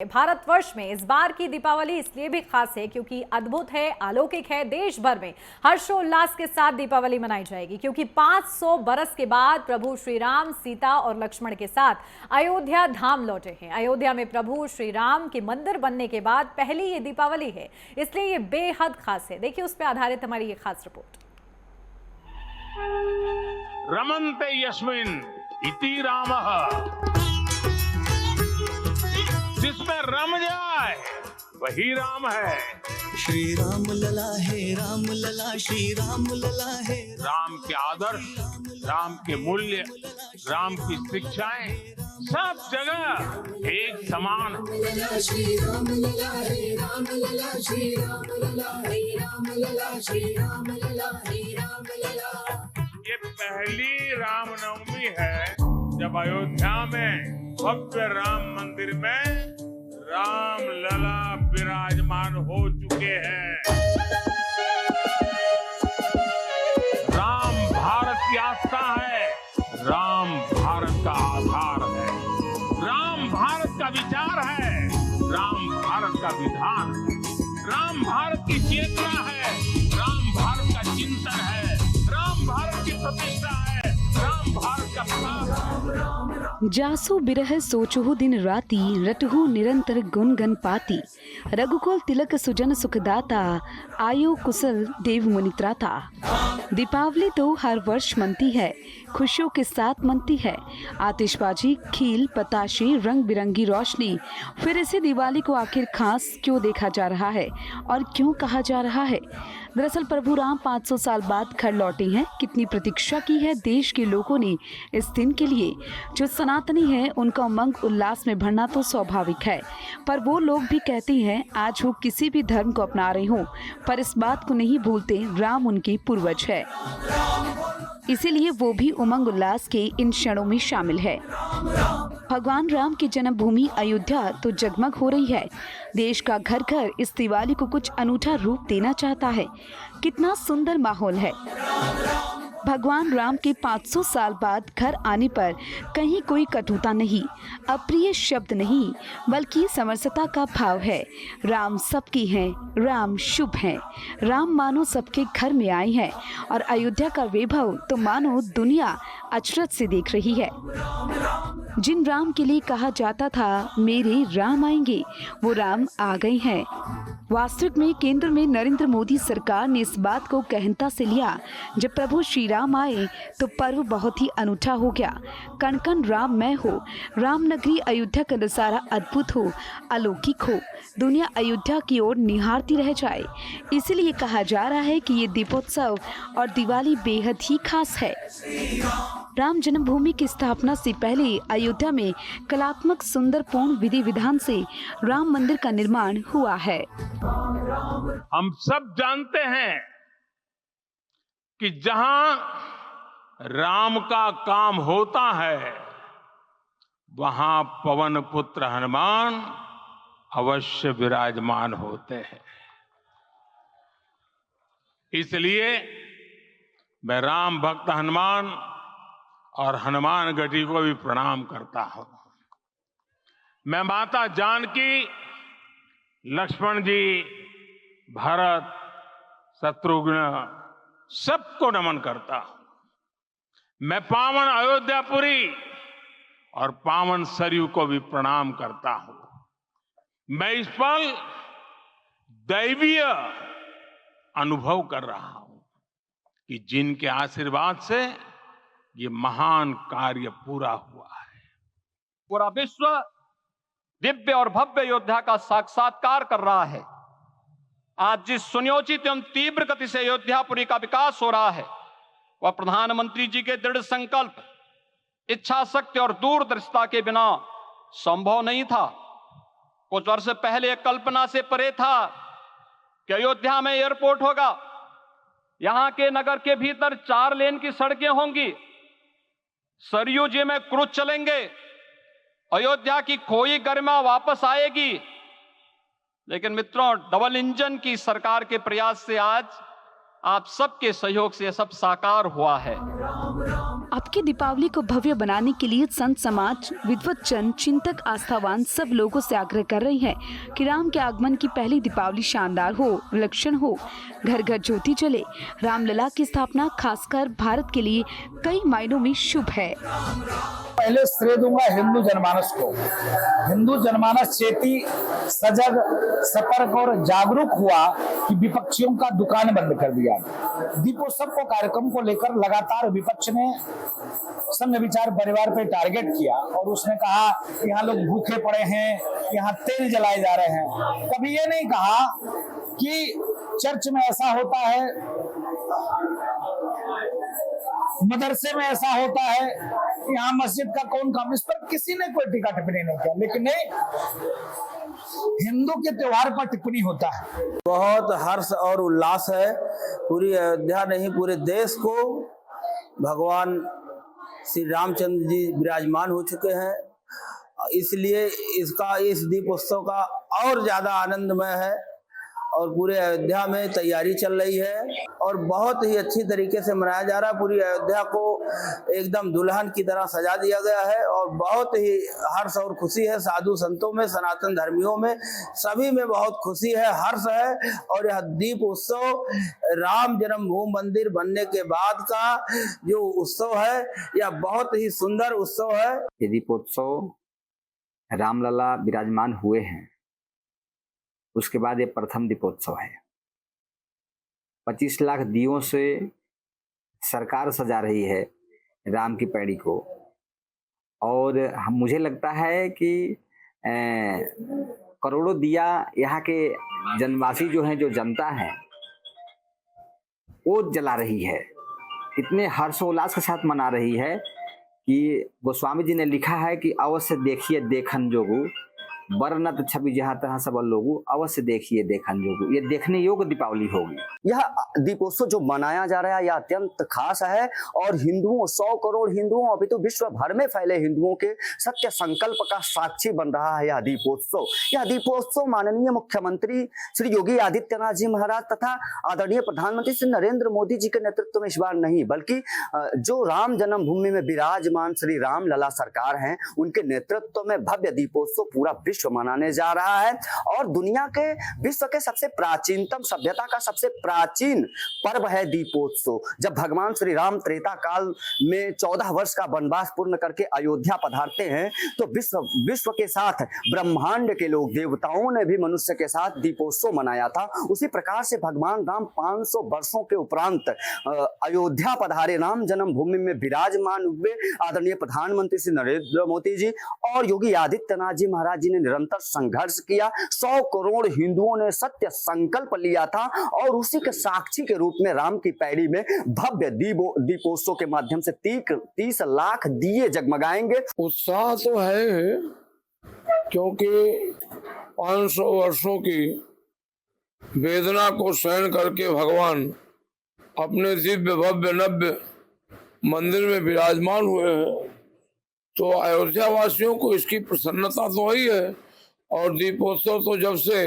भारतवर्ष में इस बार की दीपावली इसलिए भी खास है क्योंकि अद्भुत है, अलौकिक है। देश भर में हर्षोल्लास के साथ दीपावली मनाई जाएगी क्योंकि 500 बरस के बाद प्रभु श्री राम सीता और लक्ष्मण के साथ अयोध्या धाम लौटे हैं। अयोध्या में प्रभु श्री राम के मंदिर बनने के बाद पहली ये दीपावली है, इसलिए ये बेहद खास है। देखिए उस पर आधारित हमारी ये खास रिपोर्ट। रमन्ते यस्मिन् इति रामः, जिसमें रम जाए वही राम है। श्री राम लला है, राम लला, श्री राम लला है। राम के आदर्श, राम के मूल्य, राम की शिक्षाएं सब जगह एक समान है। श्री राम लला है, राम लला, श्री राम लला है, राम लला, श्री राम लला है, राम लला। ये पहली रामनवमी है जब अयोध्या में भव्य राम मंदिर में राम लला विराजमान हो चुके हैं। राम भारत की आस्था है, राम भारत का आधार है, राम भारत का विचार है, राम भारत का विधान है, राम भारत की चेतना है, राम भारत का चिंतन है, राम भारत की प्रतिष्ठा है, राम भारत का प्रताप है। जासु बिरह सोचहु दिन राति, रटहु निरंतर गुण गण पाती। रघुकुल तिलक सुजन सुखदाता, आयु कुशल देव मुनि त्राता। दीपावली तो हर वर्ष मनती है, खुशियों के साथ मनती है। आतिशबाजी, खील, पताशे, रंग बिरंगी रोशनी। फिर इसे दिवाली को आखिर खास क्यों देखा जा रहा है और क्यों कहा जा रहा है? दरअसल प्रभु राम 500 साल बाद घर लौटे हैं। कितनी प्रतीक्षा की है देश के लोगों ने इस दिन के लिए। जो सनातनी है उनका उमंग उल्लास में भरना तो स्वाभाविक है, पर वो लोग भी कहते हैं आज वो किसी भी धर्म को अपना रहे हों, पर इस बात को नहीं भूलते राम उनके पूर्वज है, इसीलिए वो भी उमंग उल्लास के इन क्षणों में शामिल है। भगवान राम की जन्मभूमि अयोध्या तो जगमग हो रही है। देश का घर घर इस दिवाली को कुछ अनूठा रूप देना चाहता है। कितना सुंदर माहौल है। भगवान राम के 500 साल बाद घर आने पर कहीं कोई कटुता नहीं, अप्रिय शब्द नहीं, बल्कि समरसता का भाव है। राम सबकी हैं, राम शुभ हैं। राम मानो सबके घर में आए हैं और अयोध्या का वैभव तो मानो दुनिया अचरज से देख रही है। जिन राम के लिए कहा जाता था मेरे राम आएंगे, वो राम आ गए हैं। वास्तविक में केंद्र में नरेंद्र मोदी सरकार ने इस बात को गहनता से लिया। जब प्रभु श्री राम आए तो पर्व बहुत ही अनूठा हो गया। कण कण राममय हो, राम नगरी अयोध्या का नजारा अद्भुत हो, अलौकिक हो, दुनिया अयोध्या की ओर निहारती रह जाए। इसीलिए कहा जा रहा है कि ये दीपोत्सव और दिवाली बेहद ही खास है। राम जन्मभूमि की स्थापना से पहले अयोध्या में कलात्मक सुंदर पूर्ण विधि विधान से राम मंदिर का निर्माण हुआ है। हम सब जानते हैं कि जहां राम का काम होता है वहां पवन पुत्र हनुमान अवश्य विराजमान होते हैं। इसलिए मैं राम भक्त हनुमान और हनुमान गढ़ी को भी प्रणाम करता हूं। मैं माता जानकी, लक्ष्मण जी, भरत, शत्रुघ्न सबको नमन करता हूं। मैं पावन अयोध्यापुरी और पावन सरयू को भी प्रणाम करता हूं। मैं इस पल दैवीय अनुभव कर रहा हूं कि जिनके आशीर्वाद से ये महान कार्य पूरा हुआ है। पूरा विश्व दिव्य और भव्य अयोध्या का साक्षात्कार कर रहा है। आज जिस सुनियोजित एवं तीव्र गति से अयोध्यापुरी का विकास हो रहा है वह प्रधानमंत्री जी के दृढ़ संकल्प, इच्छा शक्ति और दूरदर्शिता के बिना संभव नहीं था। कुछ वर्ष पहले कल्पना से परे था कि अयोध्या में एयरपोर्ट होगा, यहां के नगर के भीतर 4 लेन की सड़कें होंगी, सरयू जी में क्रूज चलेंगे, अयोध्या की खोई गरिमा वापस आएगी। लेकिन मित्रों, डबल इंजन की सरकार के प्रयास से आज आप सबके सहयोग से यह सब साकार हुआ है। अब की दीपावली को भव्य बनाने के लिए संत समाज, विद्वतजन, चिंतक, आस्थावान सब लोगों से आग्रह कर रही है कि राम के आगमन की पहली दीपावली शानदार हो, विलक्षण हो, घर घर ज्योति जले। रामलला की स्थापना खासकर भारत के लिए कई मायनों में शुभ है। पहले श्रेय दूंगा हिंदू जनमानस को। हिंदू जनमानस चेती, सजग, सतर्क और जागरूक हुआ कि विपक्षियों का दुकान बंद कर दिया। दीपोत्सव को कार्यक्रम को लेकर लगातार विपक्ष ने संघ विचार परिवार पे टारगेट किया और उसने कहा यहाँ लोग भूखे पड़े हैं, यहाँ तेल जलाए जा रहे हैं। कभी ये नहीं कहा कि चर्च में ऐसा होता है, मदरसे में ऐसा होता है, यहाँ मस्जिद का कौन काम। इस पर किसी ने कोई टीका टिप्पणी नहीं किया, लेकिन नहीं, हिंदू के त्योहार पर टिप्पणी होता है। बहुत हर्ष और उल्लास है। पूरी अयोध्या नहीं, पूरे देश को भगवान श्री रामचंद्र जी विराजमान हो चुके हैं, इसलिए इस दीपोत्सव का और ज्यादा आनंदमय है और पूरे अयोध्या में तैयारी चल रही है और बहुत ही अच्छी तरीके से मनाया जा रहा है। पूरी अयोध्या को एकदम दुल्हन की तरह सजा दिया गया है और बहुत ही हर्ष और खुशी है। साधु संतों में, सनातन धर्मियों में, सभी में बहुत खुशी है, हर्ष है। और यह दीप उत्सव राम जन्मभूमि मंदिर बनने के बाद का जो उत्सव है, यह बहुत ही सुंदर उत्सव है। ये दीपोत्सव रामलला विराजमान हुए हैं, उसके बाद ये प्रथम दीपोत्सव है। 25 लाख दियों से सरकार सजा रही है राम की पैड़ी को और मुझे लगता है कि करोड़ों दिया यहाँ के जनवासी जो हैं, जो जनता है, वो जला रही है। इतने हर्षोल्लास के साथ मना रही है कि गोस्वामी जी ने लिखा है कि अवश्य देखिए देखन जोगु, बरनत छवि जहाँ तहाँ सब लोगों, अवश्य देखिए देखन जोगु। ये देखने योग्य दीपावली होगी। यह दीपोत्सव जो मनाया जा रहा है यह अत्यंत खास है और हिंदुओं, 100 करोड़ हिंदुओं, अभी तो विश्व भर में फैले हिंदुओं के सत्य संकल्प का साक्षी बन रहा है यह दीपोत्सव। यह दीपोत्सव माननीय मुख्यमंत्री श्री योगी आदित्यनाथ जी महाराज तथा आदरणीय प्रधानमंत्री श्री नरेंद्र मोदी जी के नेतृत्व में इस बार नहीं, बल्कि जो राम जन्मभूमि में विराजमान श्री राम लला सरकार हैं, उनके नेतृत्व में भव्य दीपोत्सव पूरा विश्व मनाने जा रहा है। और दुनिया के, विश्व के सबसे प्राचीनतम सभ्यता का सबसे प्राचीन पर्व है दीपोत्सव। जब भगवान श्री राम त्रेता काल में 14 वर्ष का वनवास पूर्ण करके अयोध्या पधारते हैं, तो विश्व के साथ ब्रह्मांड के लोग, देवताओं ने भी मनुष्य के साथ दीपोत्सव मनाया था। उसी प्रकार से भगवान राम 500 वर्षों के उपरांत अयोध्या पधारे, राम जन्मभूमि में विराजमान हुए। आदरणीय प्रधानमंत्री श्री नरेंद्र मोदी जी और योगी आदित्यनाथ जी महाराज जी ने निरंतर संघर्ष किया। 100 करोड़ हिंदुओं ने सत्य संकल्प लिया था और उसी के साक्षी के रूप में राम की पैड़ी में भव्य दीपोत्सव के माध्यम से 30 लाख दिए जगमगाएंगे। उत्साह तो है, क्योंकि 500 वर्षों की वेदना को सहन करके भगवान अपने दिव्य भव्य नव्य मंदिर में विराजमान हुए हैं, तो अयोध्या वासियों को इसकी प्रसन्नता तो ही है। और दीपोत्सव तो जब से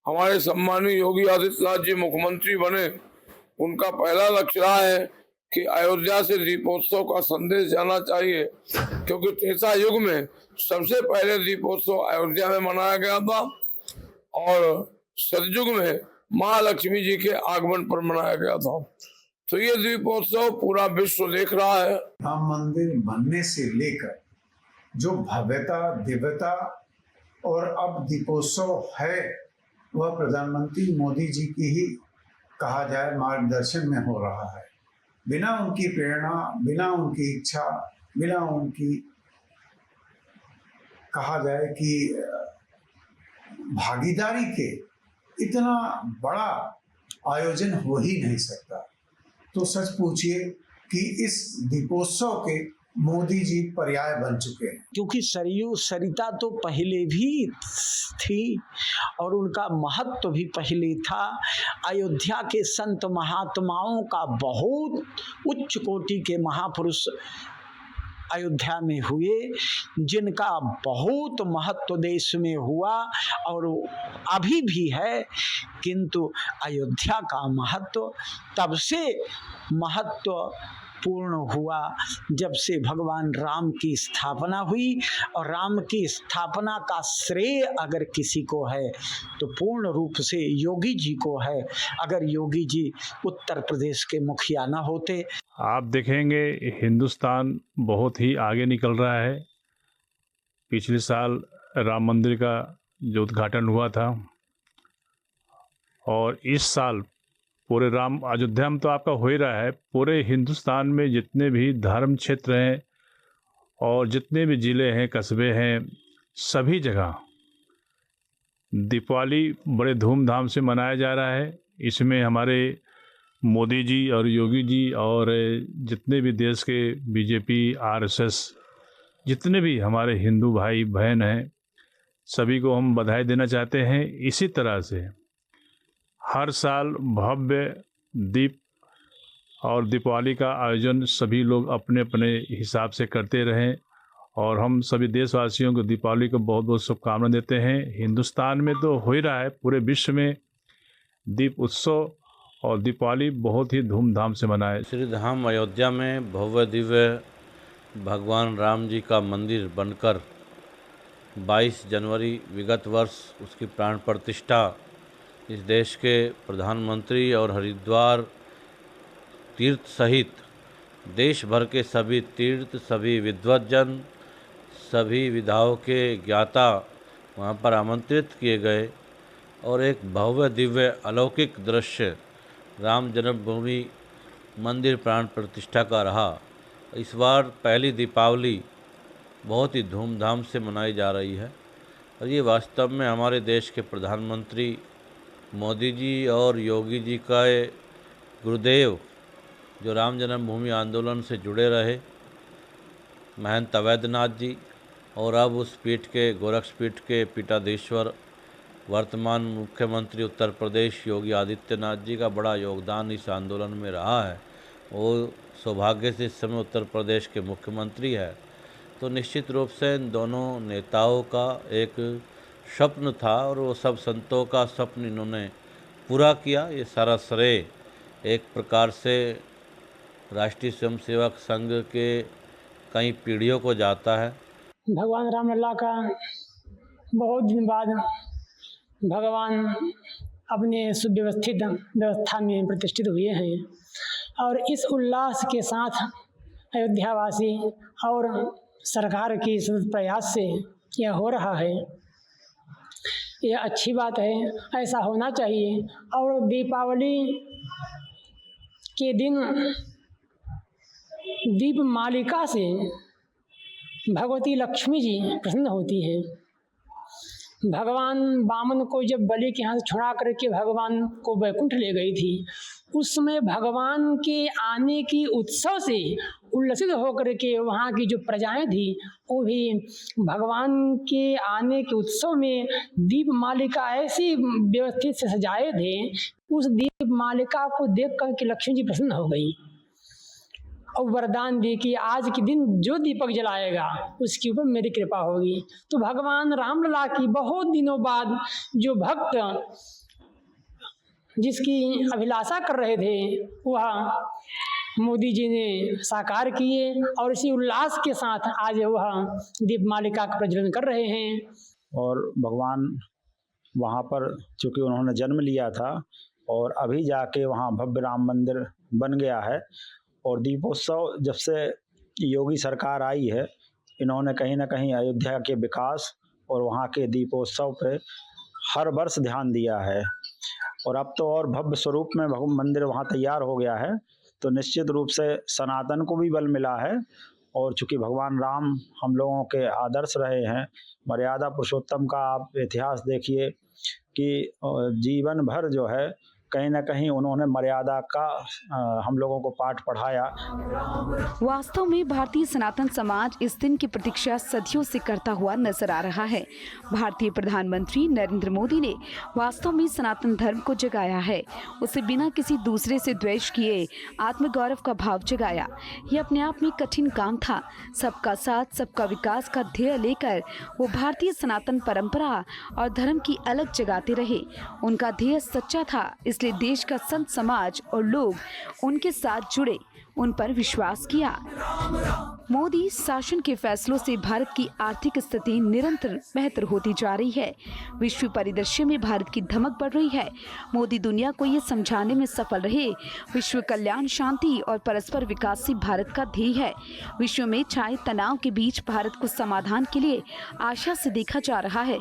हमारे सम्मानीय योगी आदित्यनाथ जी मुख्यमंत्री बने, उनका पहला लक्ष्य रहा है कि अयोध्या से दीपोत्सव का संदेश जाना चाहिए, क्योंकि त्रेता युग में सबसे पहले दीपोत्सव अयोध्या में मनाया गया था और सतयुग में महालक्ष्मी जी के आगमन पर मनाया गया था। तो ये दीपोत्सव पूरा विश्व देख रहा है। राम मंदिर बनने से लेकर जो भव्यता, दिव्यता और अब दीपोत्सव है, वह प्रधानमंत्री मोदी जी की ही कहा जाए मार्गदर्शन में हो रहा है। बिना उनकी प्रेरणा, बिना उनकी इच्छा, बिना उनकी कहा जाए कि भागीदारी के इतना बड़ा आयोजन हो ही नहीं सकता। तो सच पूछिए कि इस दीपोत्सव के मोदी जी पर्याय बन चुके हैं, क्योंकि सरयू सरिता तो पहले भी थी और उनका महत्व भी पहले था। अयोध्या के संत महात्माओं का बहुत उच्च कोटि के महापुरुष अयोध्या में हुए, जिनका बहुत महत्व देश में हुआ और अभी भी है। किंतु अयोध्या का महत्व तब से महत्व पूर्ण हुआ जब से भगवान राम की स्थापना हुई। और राम की स्थापना का श्रेय अगर किसी को है तो पूर्ण रूप से योगी जी को है। अगर योगी जी उत्तर प्रदेश के मुखिया न होते। आप देखेंगे हिंदुस्तान बहुत ही आगे निकल रहा है। पिछले साल राम मंदिर का जो उद्घाटन हुआ था और इस साल पूरे राम अयोध्या में तो आपका हो ही रहा है। पूरे हिंदुस्तान में जितने भी धर्म क्षेत्र हैं और जितने भी ज़िले हैं, कस्बे हैं, सभी जगह दीपावली बड़े धूमधाम से मनाया जा रहा है। इसमें हमारे मोदी जी और योगी जी और जितने भी देश के बीजेपी, आरएसएस, जितने भी हमारे हिंदू भाई बहन हैं, सभी को हम बधाई देना चाहते हैं। इसी तरह से हर साल भव्य दीप और दीपावली का आयोजन सभी लोग अपने अपने हिसाब से करते रहें और हम सभी देशवासियों को दीपावली को बहुत बहुत शुभकामनाएं देते हैं। हिंदुस्तान में तो हो ही रहा है, पूरे विश्व में दीप उत्सव और दीपावली बहुत ही धूमधाम से मनाए। श्री धाम अयोध्या में भव्य दिव्य भगवान राम जी का मंदिर बनकर 22 जनवरी विगत वर्ष उसकी प्राण प्रतिष्ठा इस देश के प्रधानमंत्री और हरिद्वार तीर्थ सहित देश भर के सभी तीर्थ, सभी विद्वज्जन, सभी विधाओं के ज्ञाता वहाँ पर आमंत्रित किए गए और एक भव्य दिव्य अलौकिक दृश्य राम जन्मभूमि मंदिर प्राण प्रतिष्ठा का रहा। इस बार पहली दीपावली बहुत ही धूमधाम से मनाई जा रही है और ये वास्तव में हमारे देश के प्रधानमंत्री मोदी जी और योगी जी का गुरुदेव जो राम जन्मभूमि आंदोलन से जुड़े रहे, महंत अवैधनाथ जी, और अब उस पीठ के गोरक्ष पीठ के पीठाधीश्वर वर्तमान मुख्यमंत्री उत्तर प्रदेश योगी आदित्यनाथ जी का बड़ा योगदान इस आंदोलन में रहा है। वो सौभाग्य से इस समय उत्तर प्रदेश के मुख्यमंत्री है। तो निश्चित रूप से इन दोनों नेताओं का एक स्वप्न था और वो सब संतों का स्वप्न इन्होंने पूरा किया। ये सारा श्रेय एक प्रकार से राष्ट्रीय स्वयंसेवक संघ के कई पीढ़ियों को जाता है। भगवान राम लला का बहुत दिन बाद भगवान अपने सुव्यवस्थित व्यवस्था में प्रतिष्ठित हुए हैं और इस उल्लास के साथ अयोध्यावासी और सरकार की सतत प्रयास से यह हो रहा है। यह अच्छी बात है, ऐसा होना चाहिए। और दीपावली के दिन दीप मालिका से भगवती लक्ष्मी जी प्रसन्न होती है। भगवान वामन को जब बलि के हाथ छुड़ा करके भगवान को वैकुंठ ले गई थी, उस समय भगवान के आने की उत्सव से उल्लसित होकर के वहाँ की जो प्रजाएं थी वो भी भगवान के आने के उत्सव में दीप मालिका ऐसी व्यवस्थित से सजाए थे। उस दीप मालिका को देख कर के लक्ष्मी जी प्रसन्न हो गई और वरदान दी कि आज के दिन जो दीपक जलाएगा उसके ऊपर मेरी कृपा होगी। तो भगवान रामलला की बहुत दिनों बाद जो भक्त जिसकी अभिलाषा कर रहे थे वह मोदी जी ने साकार किए और इसी उल्लास के साथ आज वह दीप मालिका का प्रज्वलन कर रहे हैं। और भगवान वहाँ पर चूँकि उन्होंने जन्म लिया था और अभी जाके वहाँ भव्य राम मंदिर बन गया है और दीपोत्सव जब से योगी सरकार आई है, इन्होंने कहीं ना कहीं अयोध्या के विकास और वहाँ के दीपोत्सव पे हर वर्ष ध्यान दिया है और अब तो और भव्य स्वरूप में मंदिर वहाँ तैयार हो गया है। तो निश्चित रूप से सनातन को भी बल मिला है और चूँकि भगवान राम हम लोगों के आदर्श रहे हैं, मर्यादा पुरुषोत्तम का आप इतिहास देखिए कि जीवन भर जो है कहीं ना कहीं उन्होंने मर्यादा का हम लोगों को पाठ पढ़ाया। वास्तव में भारतीय सनातन समाज इस दिन की प्रतीक्षा सदियों से करता हुआ नजर आ रहा है। भारतीय प्रधानमंत्री नरेंद्र मोदी ने वास्तव में सनातन धर्म को जगाया है, उसे बिना किसी दूसरे से द्वेष किए आत्मगौरव का भाव जगाया। यह अपने आप में कठिन काम था। सबका साथ सबका विकास का ध्येय लेकर वो भारतीय सनातन परंपरा और धर्म की अलग जगाते रहे। उनका ध्येय सच्चा था, इसलिए इसलिए देश का संत समाज और लोग उनके साथ जुड़े, उन पर विश्वास किया। मोदी शासन के फैसलों से भारत की आर्थिक स्थिति निरंतर बेहतर होती जा रही है। विश्व परिदृश्य में भारत की धमक बढ़ रही है। मोदी दुनिया को ये समझाने में सफल रहे, विश्व कल्याण, शांति और परस्पर विकास ही भारत का ध्येय है। विश्व में छाए तनाव के बीच भारत को समाधान के लिए आशा से देखा जा रहा है।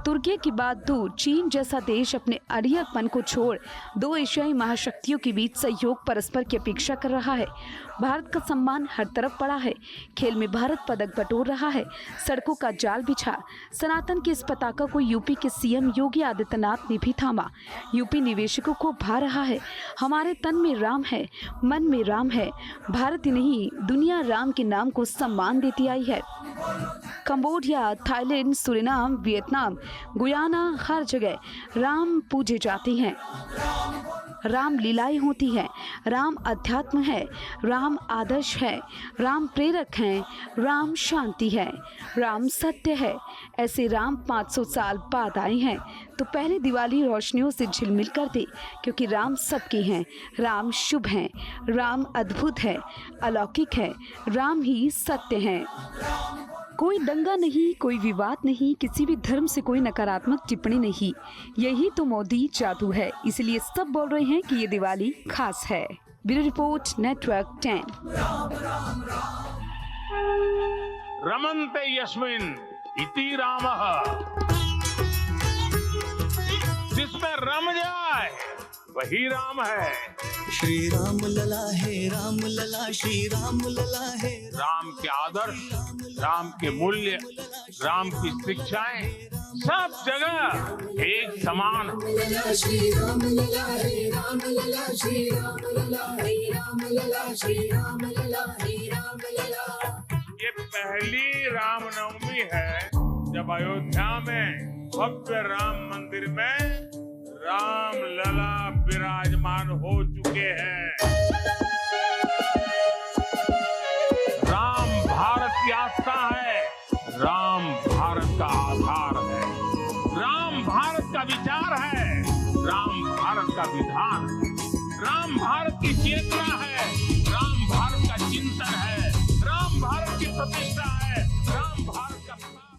तुर्की के बाद दूर चीन जैसा देश अपने अड़ियलपन को छोड़ दो एशियाई महाशक्तियों के बीच सहयोग, परस्पर की अपेक्षा कर रहा है। भारत का सम्मान हर तरफ पड़ा है। खेल में भारत पदक बटोर रहा है। सड़कों का जाल बिछा। सनातन की इस पताका को यूपी के सीएम योगी आदित्यनाथ ने भी थामा। यूपी निवेशकों को भा रहा है। हमारे तन में राम है, मन में राम है। भारत ही नहीं, दुनिया राम के नाम को सम्मान देती आई है। Cambodia, Thailand, Suriname, Vietnam, Guyana, हर जगह राम पूजे जाते हैं। राम लीलाएं होती हैं। राम अध्यात्म है, राम आदर्श है, राम प्रेरक हैं, राम शांति है, राम सत्य है। ऐसे राम 500 साल बाद आए हैं तो पहले दिवाली रोशनियों से झिलमिल कर दे, क्योंकि राम सबके हैं। राम शुभ हैं, राम अद्भुत है, अलौकिक है, राम ही सत्य हैं। कोई दंगा नहीं, कोई विवाद नहीं, किसी भी धर्म से कोई नकारात्मक टिप्पणी नहीं। यही तो मोदी जादू है। इसलिए सब बोल रहे हैं कि ये दिवाली खास है। Bureau report, network 10। रमन्ते यस्मिन् इति रामः, जिसमें रम जाए वही राम है। श्री राम लला है, राम लला, श्री राम लला है। राम के आदर्श, राम के मूल्य, राम की शिक्षाएं सब जगह एक समान। श्री राम लला है, राम लला, श्री राम लला है, राम लला, श्री राम लला है, राम लला। ये पहली रामनवमी है जब अयोध्या में भव्य राम मंदिर में राम लला विराजमान हो चुके हैं। राम भारत की आस्था है, राम भारत का आधार है, राम भारत का विचार है, राम भारत का विधान है, राम भारत की चेतना